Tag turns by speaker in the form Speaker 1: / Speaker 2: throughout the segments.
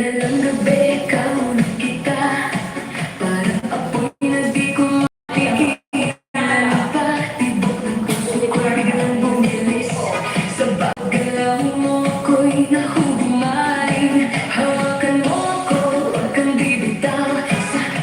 Speaker 1: Madalang gabi, kaunat kita. Parang apoy na di ko mapigilan pa. Tibok ng puso ko biglang bumilis. Sa baggalaw mo ako'y nahuhumaling. Hawakan mo ako, huwag kang bibitaw.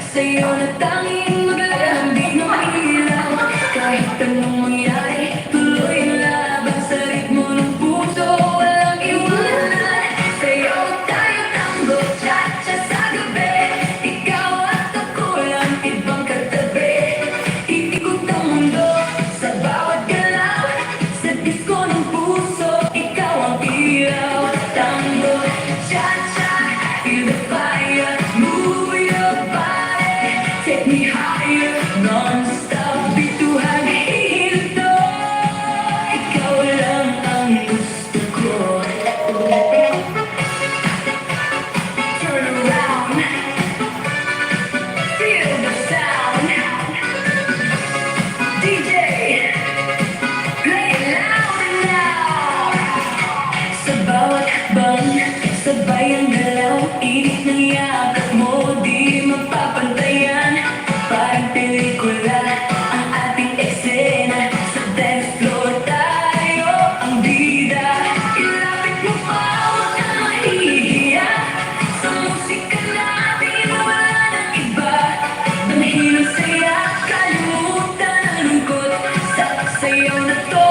Speaker 1: Sa'yo na tanging maglalambing ng ilaw. Kahit anong mangyari, tuloy ang laban sa ritmo ng puso. Walang iwanan. Sa'yo tayo tango, cha-cha sa gabi. Ikaw at ako lang, ibang katabi. Iikot ang mundo sa bawat galaw. Sa disko ng puso, ikaw ang ilaw. Tango, cha-cha, feel the fire. Move your body, take me higher. Non-stop, bituhan, hihinto. Ikaw lang ang gusto ko. Turn around, feel the sound. DJ, play it loud now. Sa bawat hakbang, sabay ang galaw. Init ng yakap mo, di mapapantayan. Parang pelikula ang ating eksena. Sa dance floor tayo ang bida. Ilapit mo pa, huwag kang mahihiya. Sa musika natin wala nang iba. Damhin ang saya, kalimutan ang lungkot. Sayaw na to,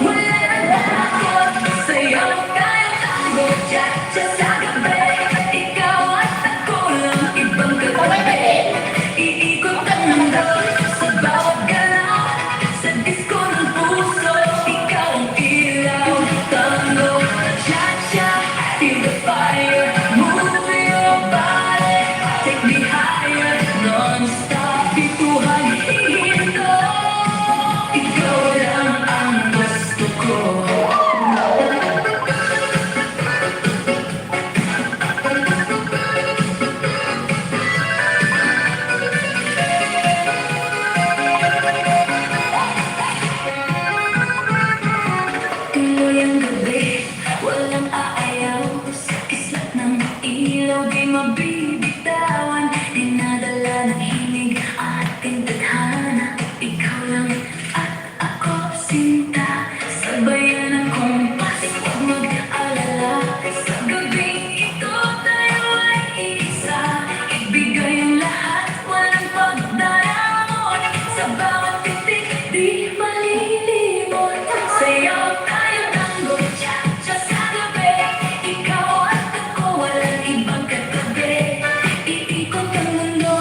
Speaker 1: wala nang takot. Sayaw tayo tango, cha-cha sa gabi. Ikaw at ako lang, ibang katabi. Iikot ang mundo sa bawat galaw. Sa disko ng puso, ikaw ang ilaw. Tango, cha-cha, feel the fire. Move your body, take me higher. Non-stop, bituhan, hihinto. Ikaw lang ang gusto ko. Tuloy ang gabi, walang aayaw. Sa kislat ng ilaw, di mabibitawan. Dinadala ng himig ating tadhana. Ikaw lang at ako, sinta. Sabayan ang kompas, huwag mag-alala. Sa gabing ito, tayo ay isa. Ibigay ang lahat, walang pagdaramot. Sa bawat titik, di malilimot. Sayaw tayo tango, cha-cha sa gabi. Ikaw at ako, walang ibang katabi. Iikot ang mundo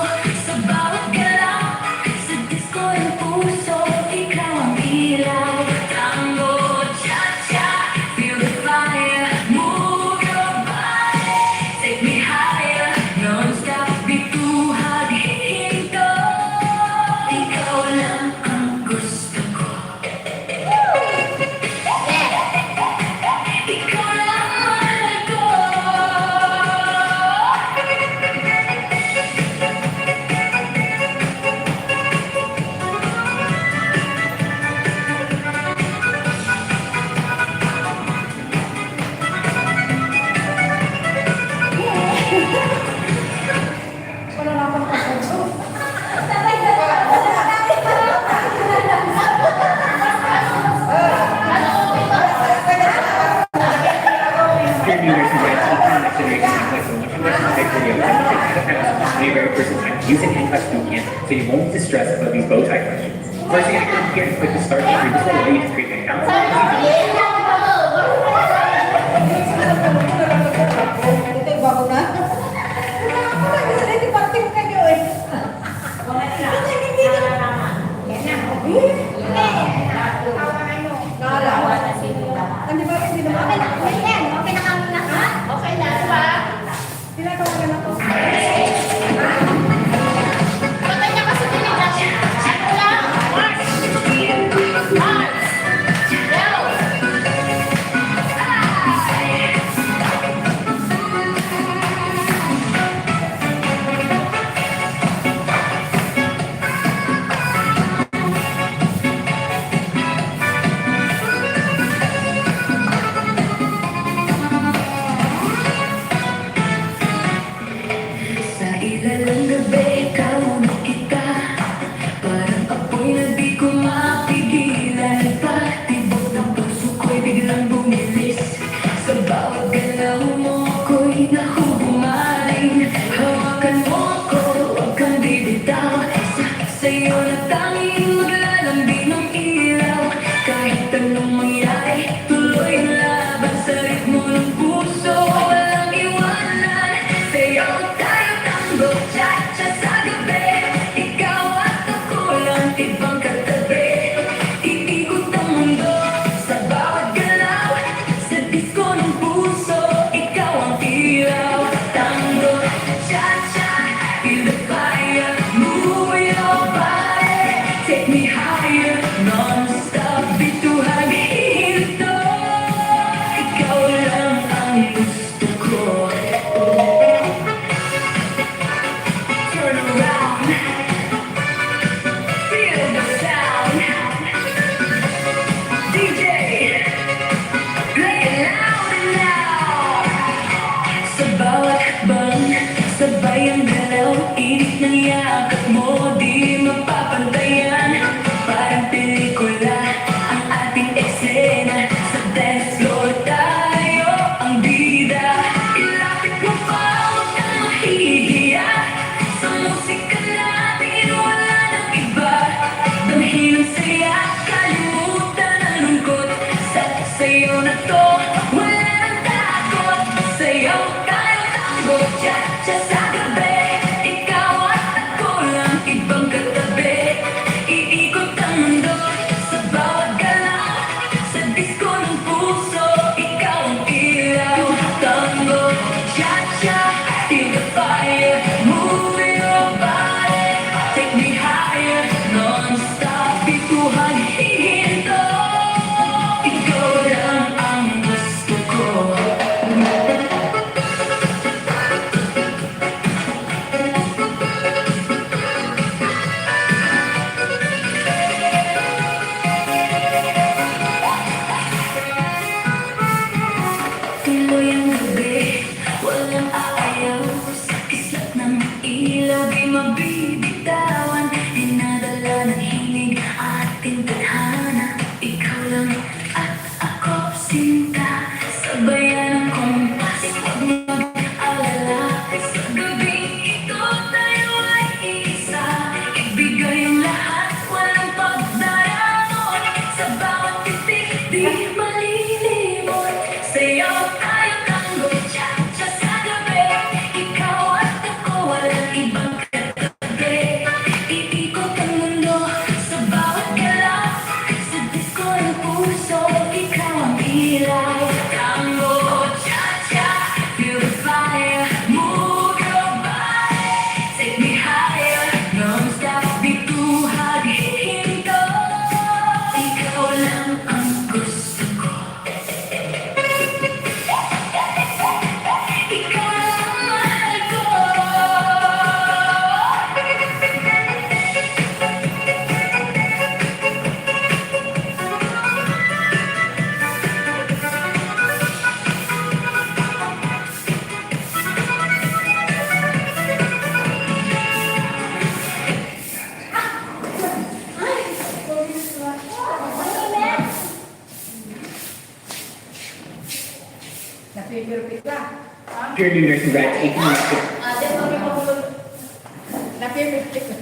Speaker 1: sa bawat galaw. Sa disko ng puso, ikaw ang ilaw. Tango, cha-cha, feel the fire. Move your body, take me higher. Non-stop, bituhan, hihinto. Ikaw lang ang gusto ko. Ikaw lang mahal ko.
Speaker 2: Wala na akong kasadyo.
Speaker 3: Dear viewers and friends, we can actually make so much of this music video and the very first time using Handclass Bootcamp so you won't be stressed about these bow tie questions. First, you're going to come here and click the start button. This will allow you to create an account.
Speaker 2: Ito yung bago na. Kasi hindi party mo kayo eh. Hindi ba hindi naman?
Speaker 4: Okay na kami na ha? Okay na, diba?
Speaker 2: Pinagawa ka na to.
Speaker 4: Patay na kasi tinigas. Ano lang?
Speaker 1: sa'yo na to, wala nang takot. Sayaw tayo tango, cha-cha sa gabi. Ikaw at ako lang, ibang katabi. Iikot ang mundo sa bawat galaw. Sa disko ng puso, ikaw ang ilaw. Tango, cha-cha, feel the fire. Move your body, take me higher. Non-stop, bituhan, hihinto. Ikaw lang ang gusto ko. Tuloy ang gabi, walang aayaw. Sa kislap ng ilaw, di mabibitawan. Dinadala ng himig ating tadhana. Ikaw lang at ako, sinta. Sabayan ng kompas, huwag mag-alala. Sa gabing ito, tayo ay isa. Ibigay ang lahat, walang pagdaramot. Sa bawat titik, di malilimot. Sayaw tayo tango, cha-cha sa gabi. Ikaw at ako, walang ibang katabi. Iikot ang mundo sa bawat galaw. Sa disko ng puso, ikaw ang ilaw. Tango, cha-cha, feel the fire. Move your body, take me higher. Non-stop, bituhan, hihinto. Ikaw lang ang gusto ko. Ikaw lang ang mahal ko.
Speaker 2: Napipirpit ka.
Speaker 3: Cheerleaders, congrats, 18 minutes.
Speaker 2: Napipirpit ka.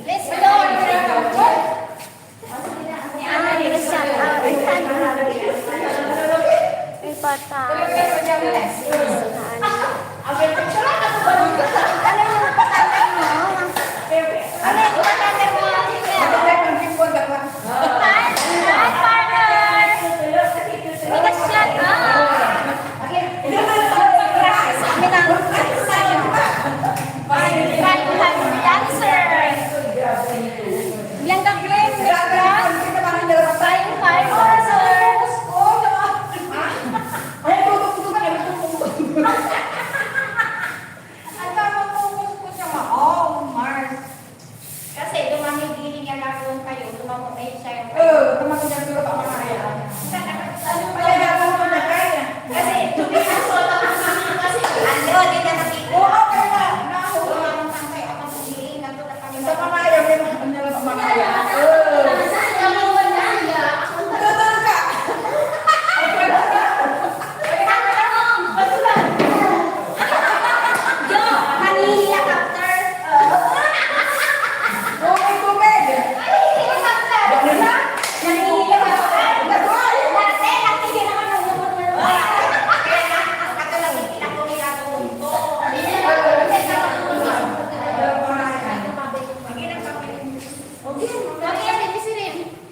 Speaker 4: Let's go. Bianca Glenn, Flying Fibers. Kasi dumami-giling yan ako kayo, dumami siya yung kasi tumihan ko lang kasi ano, di ka nasipo.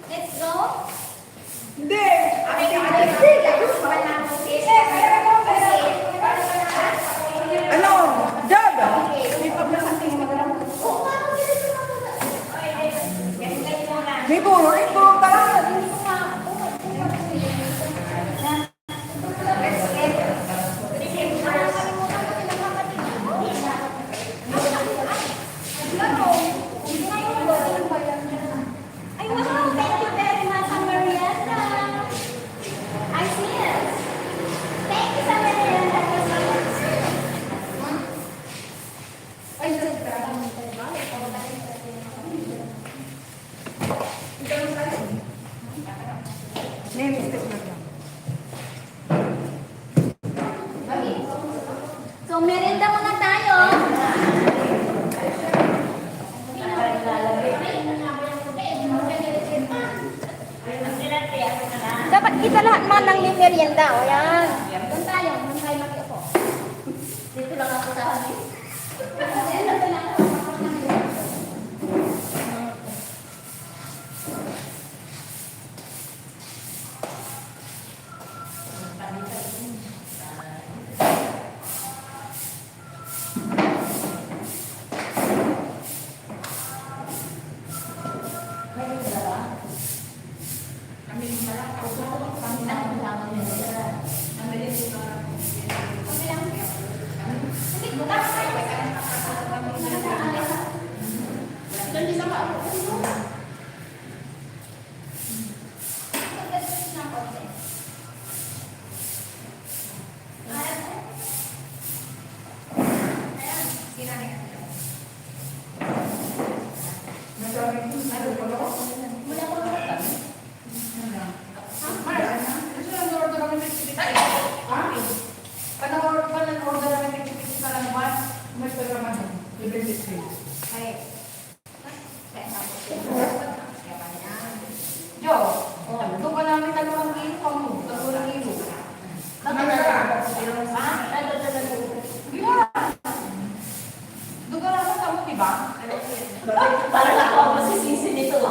Speaker 4: Let's go.
Speaker 2: Hindi. Ano? Jog. May puro. Ito. Tara.
Speaker 4: Ay, wow! Thank you very much, Mariana. I see it. Thank you, Mariana. Ay, kita lahat man ng merienda. O yan. Doon tayo. Doon tayo mag-ipo. Dito lang ako sa hangin.
Speaker 2: Parang ako ang masisisi nito. Di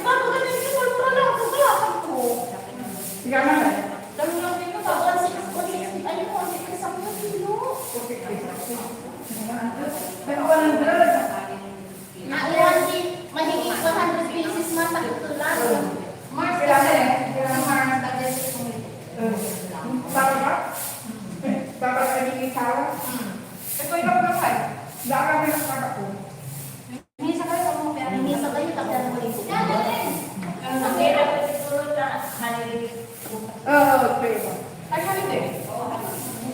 Speaker 2: ba, kung ganyan yung mura lang, kung wala ka po.
Speaker 5: Sige na.
Speaker 2: Dalo lang din ko, tapos 160, ayun, 160 sa mga kilo.
Speaker 5: Pero 100.
Speaker 4: Mahigit 100 pieces man, pagtutulan.
Speaker 2: Mars,
Speaker 5: Kailangan eh.
Speaker 2: Kailangan Mars, tagas ko
Speaker 5: Para ba? Para sa hindi sawa. Ito yung kapag daan kami ng para ko.
Speaker 2: Hindi sa kayo, kung mga
Speaker 4: Hindi sa kayo, tapos mo rin.
Speaker 2: Ang pera ko siguro na halilig.
Speaker 5: Okay.
Speaker 2: Ay, halilig.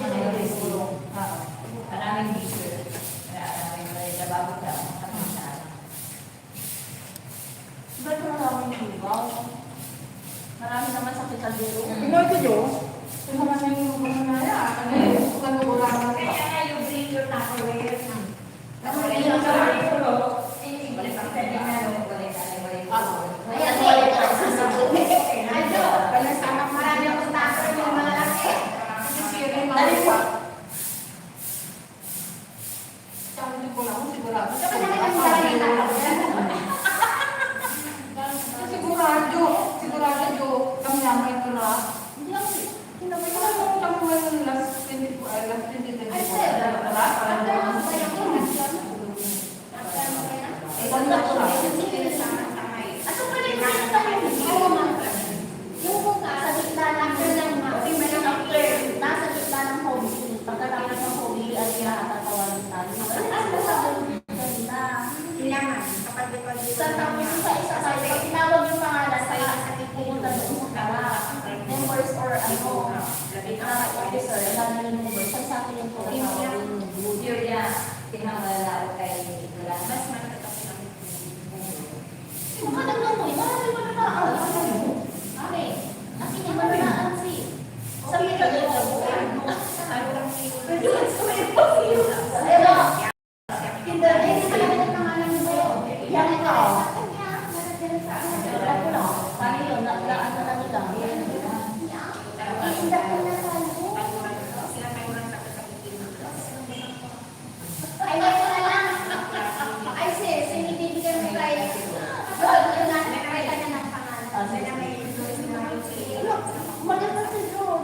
Speaker 2: Halilig siguro. Maraming dessert. Maraming bago ka. Ba't mo na akong hibaw? Marami naman sa kitaldero.
Speaker 5: Inoy ko jo.
Speaker 2: Ito naman yung hibaw na yan. Ano yung kung ulang na. Kaya nga yung bring your Tupperware. Balik ang sarili ko, no? Balik ang sarili na, no? Balik.
Speaker 4: Ayan, wala ka sa sabon.
Speaker 2: Ano? Kaya sana marami akong tupper yung malalaki. Kasi yung mga liwa. Tsaka hindi ko lang sigurado. Tsaka hindi ko sigurado kami naman ito na. Hindi ako, kinabi ko lang kami ngayon last 20, last 20,
Speaker 4: Ay, sir. After mo ba yung
Speaker 2: Ganda ko lang.
Speaker 4: Ato pa rin yung sa gitna ng nasa gitna ng hobby. Pagkatapos ng hobby, ay kinakatawanan tayo. Sa tapos sa isa tayo, pag tinawag yung pangalan, sa pupunta doon sa kara. Members or officer, lalo yung members, sa akin yung Makadagdag mo, marami mo na tao. Okay. Akin yung maranaan si. Sabi ka doon. Hindi ka lang ng pangalan mo. Yan ikaw. Ako lang. Paano yun? Nagdaan na lang nila. Iindak ko na tayo. Ay, wala na lang. Ay, sis, sinibibigyan mo tayo. Maganda si Joe.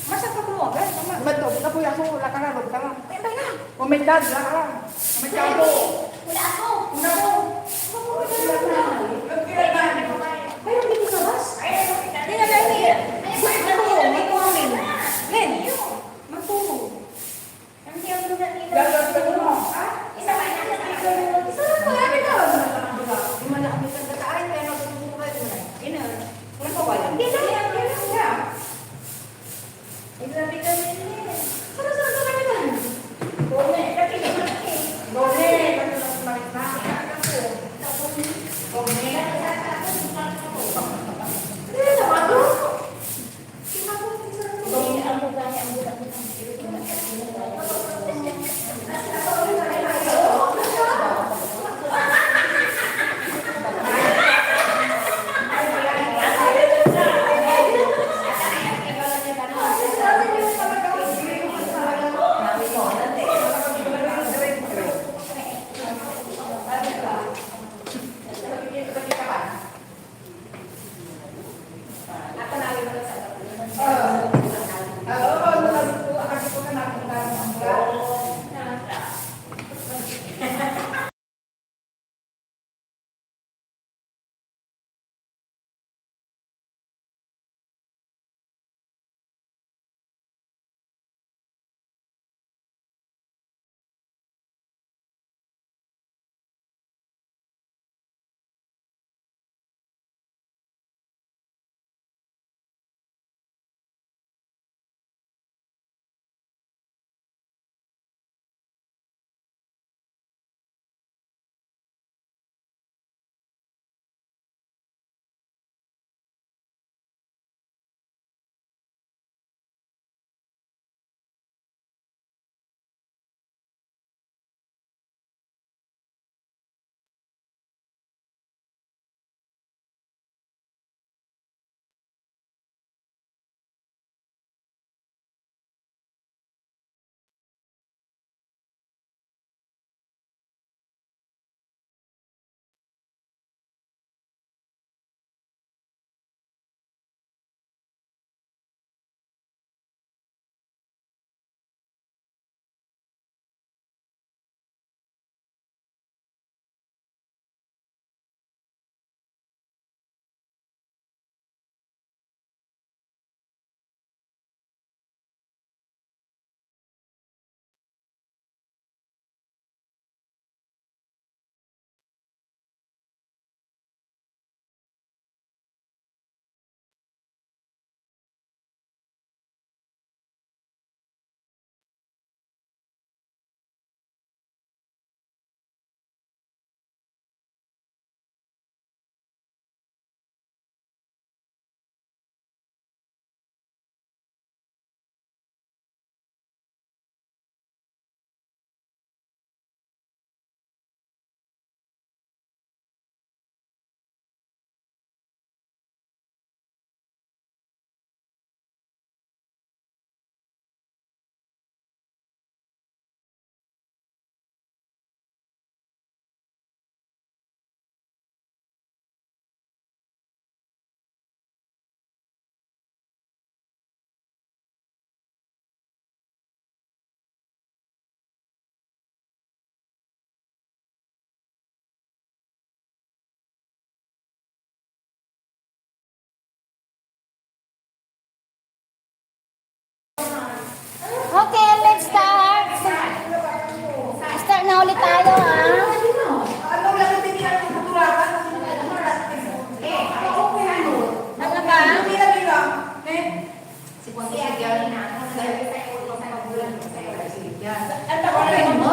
Speaker 5: Masa Oh my God, wala ka lang. Oh my God, po.
Speaker 4: Wala ako.
Speaker 5: Una po.
Speaker 2: Pero dito sa bus.
Speaker 5: Hindi na lang eh.
Speaker 2: Len, magtungo.
Speaker 5: Gagawin ko mo.
Speaker 2: Marami ka. Di man lang kami pagkataan, kaya nagtutulungan ko na. Ina, wala pa wala. Hindi na, Ilabi ka rin. Sarap-sarap ka kami na. Gone, kasi malaki. Gone,
Speaker 4: Okay, let's start. Start na ulit tayo, ha?
Speaker 5: Ano lang ang tinihan ng katulakan?
Speaker 4: Ano ba?
Speaker 5: Bilang.
Speaker 2: Si Juan Miguel na.
Speaker 5: Ang tawagan mo.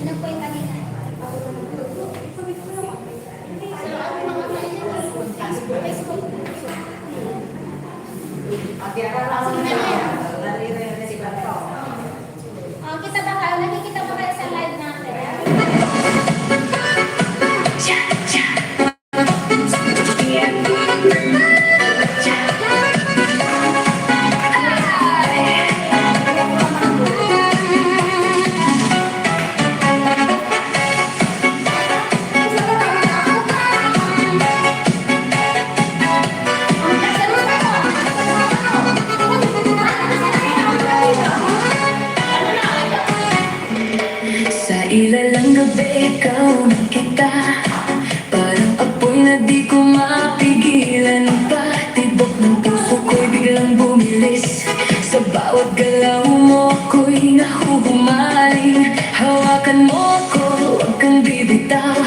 Speaker 4: Ano po yung kanina? Facebook. Kita ba kayo? Nakikita ba kayo sa live natin?
Speaker 1: Sa ilalang gabi, ikaw nakita. Parang apoy na di ko mapigilan pa. Tibok ng puso ko'y biglang bumilis. Sa bawat galaw mo ako'y nahuhumaling. Hawakan mo ako, huwag kang bibitaw.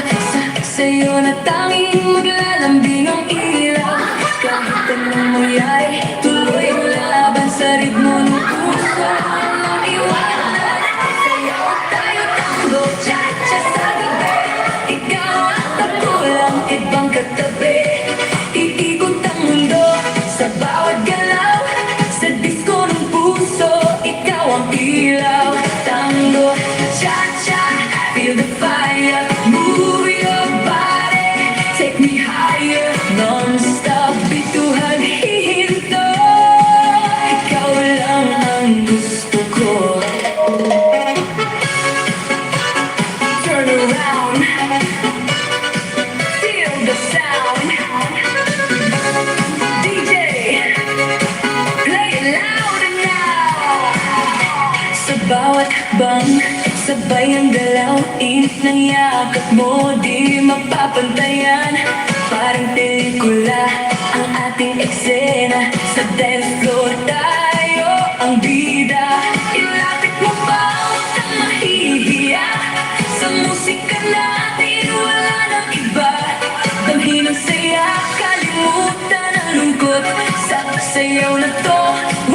Speaker 1: Sa'yo na tanging maglalambing ang ilaw. Kahit anong mangyari, tuloy ang laban sa ritmo ng puso. Maiwanan, sayaw tayo tango, cha-cha sa gabi. Ikaw at ako lang, ibang katabi. Iikot ang mundo sa bawat galaw. Sa disco ng puso, ikaw ang ilaw. Tango, cha-cha, feel the fire. Move your body, take me higher. Non-stop, bituhan, hihinto. Ikaw lang ang gusto ko. Turn around, feel the sound. DJ, play it louder now. Sa bawat bang, sabay ang galaw. Init ng yakap mo, di mapapantayan. Parang pelikula ang ating eksena. Sa dance floor tayo ang bida. Ilapit mo pa, huwag kang mahihiya. Sa musika natin wala nang iba. Damhin ang saya, kalimutan ang lungkot. Sa sayaw na to,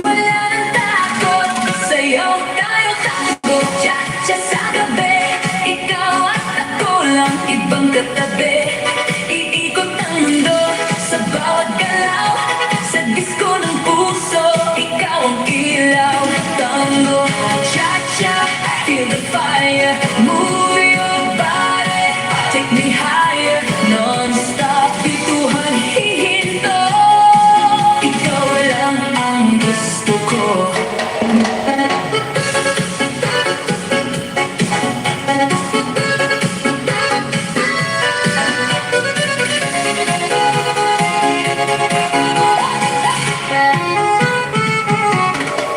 Speaker 1: wala nang takot. Sayaw tayo tango, cha-cha sa gabi. Ikaw at ako lang, ibang katabi. Iikot ang mundo sa bawat galaw. Sa disco ng puso, ikaw ang ilaw. Tango, cha-cha, feel the fire. Move your body, take me higher. Non-stop, bituhan, hihinto. Ikaw lang ang gusto ko.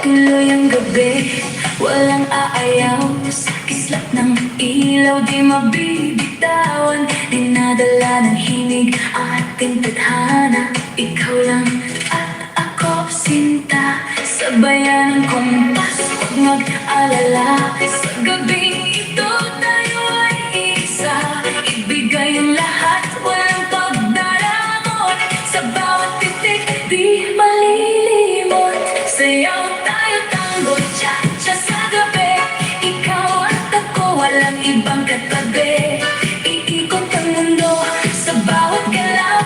Speaker 1: Tuloy ang gabi, walang aayaw. Sa kislap ng ilaw, di mabibitawan. Dinadala ng himig ating tadhana. Ikaw lang at ako, sinta. Sabayan ng kompas, huwag mag-alala. Sa gabing ito, tayo ay isa. Ibigay ang lahat, walang pagdaramot. Sa bawat titik, di malilimot. Sayaw tayo tango, cha-cha sa gabi. Ikaw at ako, walang ibang katabi. Iikot ang mundo sa bawat galaw.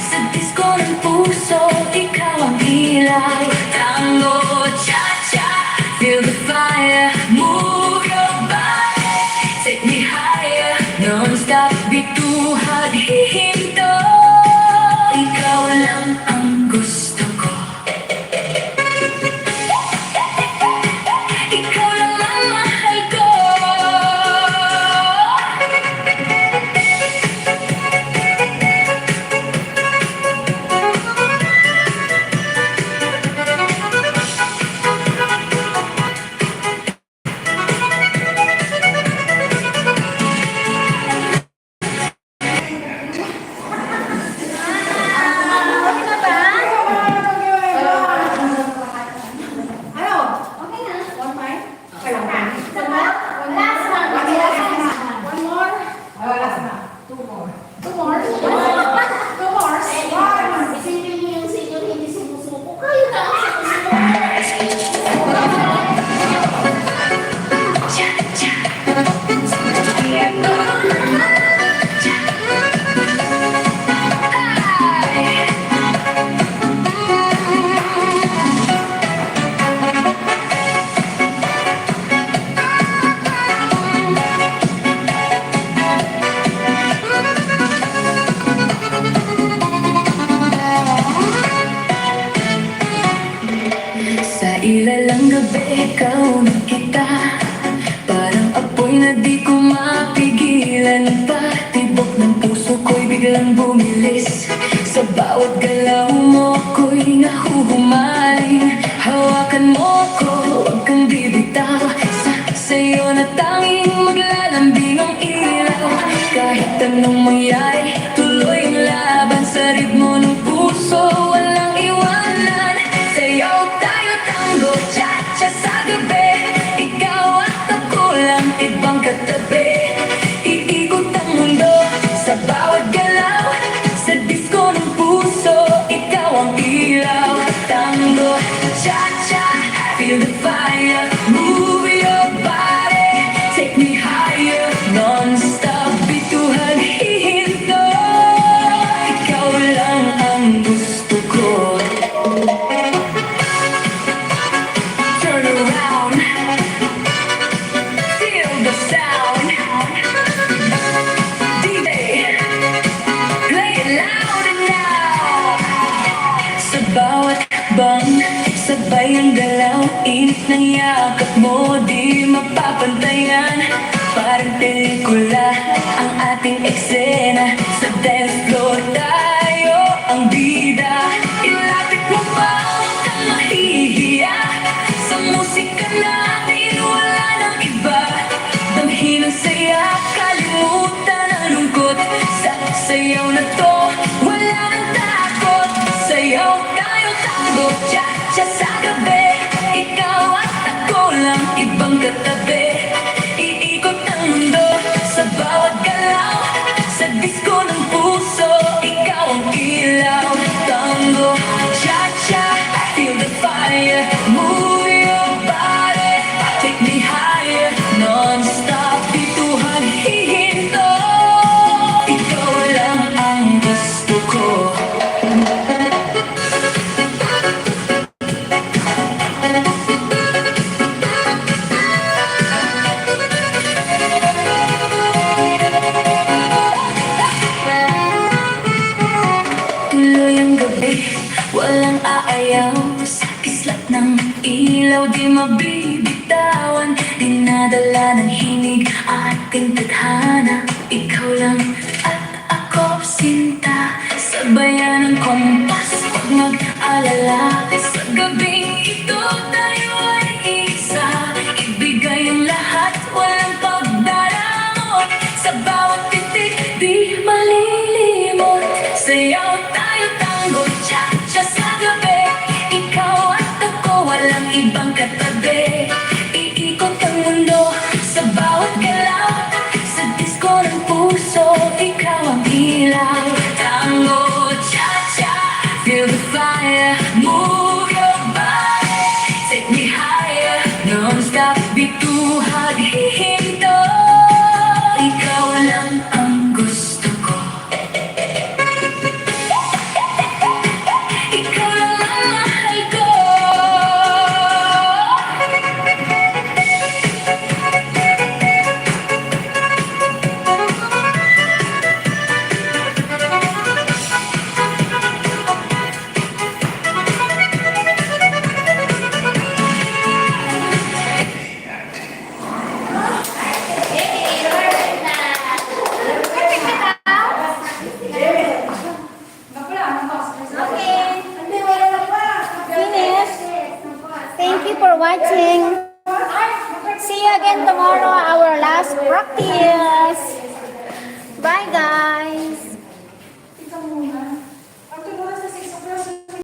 Speaker 1: Sa disco ng puso, ikaw ang ilaw. Tango, cha-cha, feel the fire. Move your body, take me higher. Non-stop, bituhan, hihinto. Ikaw lang ang gusto ko. Ikaw lang ang mahal ko. Parang apoy na di ko mapigilan pa. Tibok ng puso ko'y biglang bumilis. Sa bawat galaw mo ko'y nahuhumaling. Hawakan mo ko, huwag kang bibitaw. Sa'yo na tanging maglalambing ang ilaw. Kahit anong mangyari, tuloy ang laban. Sa ritmo ng puso, walang iwanan. Sayaw tayo tango, cha-cha sa gabi. Ikaw at ako lang, ibang katabi. Iikot ang mundo sa bawat galaw. Sa disco ng puso, ikaw ang ilaw. Tango, cha-cha, feel the fire. Move your body, take me higher. Non-stop, bituhan, hihinto. Ikaw lang ang gusto ko. Turn around, feel the sound. DJ, play it loud and loud. Sa bawat bang, sabay ang galaw. Init ng yakap mo, di mapapantayan. Parang pelikula ang ating eksena. Sa dance floor tayo ang bida. Ilapit mo pa, huwag kang mahihiya. Sa musika natin wala nang iba. Damhin ang saya, kalimutan ang lungkot. Sa sayaw na to, wala nang takot. Sayaw tayo tango, cha-cha sa gabi. Ikaw at ako lang, ibang katabi. Iikot ang mundo sa bawat galaw. Sa disco ng puso, ikaw ang ilaw. Tango, cha-cha, feel the fire. Move your body, take me higher. Non-stop, bituhan, hihinto. Ikaw lang ang gusto ko. Tuloy ang gabi, walang aayaw. Sa kislat ng ilaw, di mabibitawan. Dinadala ng hinig ating tadhana. Ikaw lang at ako, sinta. Sabayan ng kompas, huwag mag-alala. Sa gabing ito, tayo ay isa. Ibigay ang lahat, walang pagdaramot. Sa bawat titik, di malilimot. Sayaw tayo tango, cha-cha sa gabi. Ikaw at ako, walang ibang katabi. Iikot ang mundo sa bawat galaw. Sa disco ng puso, ikaw ang ilaw. Tango, cha-cha, feel the fire. Move your body, take me higher. Non-stop, bituhan, hihinto. Ikaw lang ang gusto ko. Ikaw lang ang mahal ko.
Speaker 4: Finish. Thank you for watching. See you again tomorrow, our last practice. Bye guys.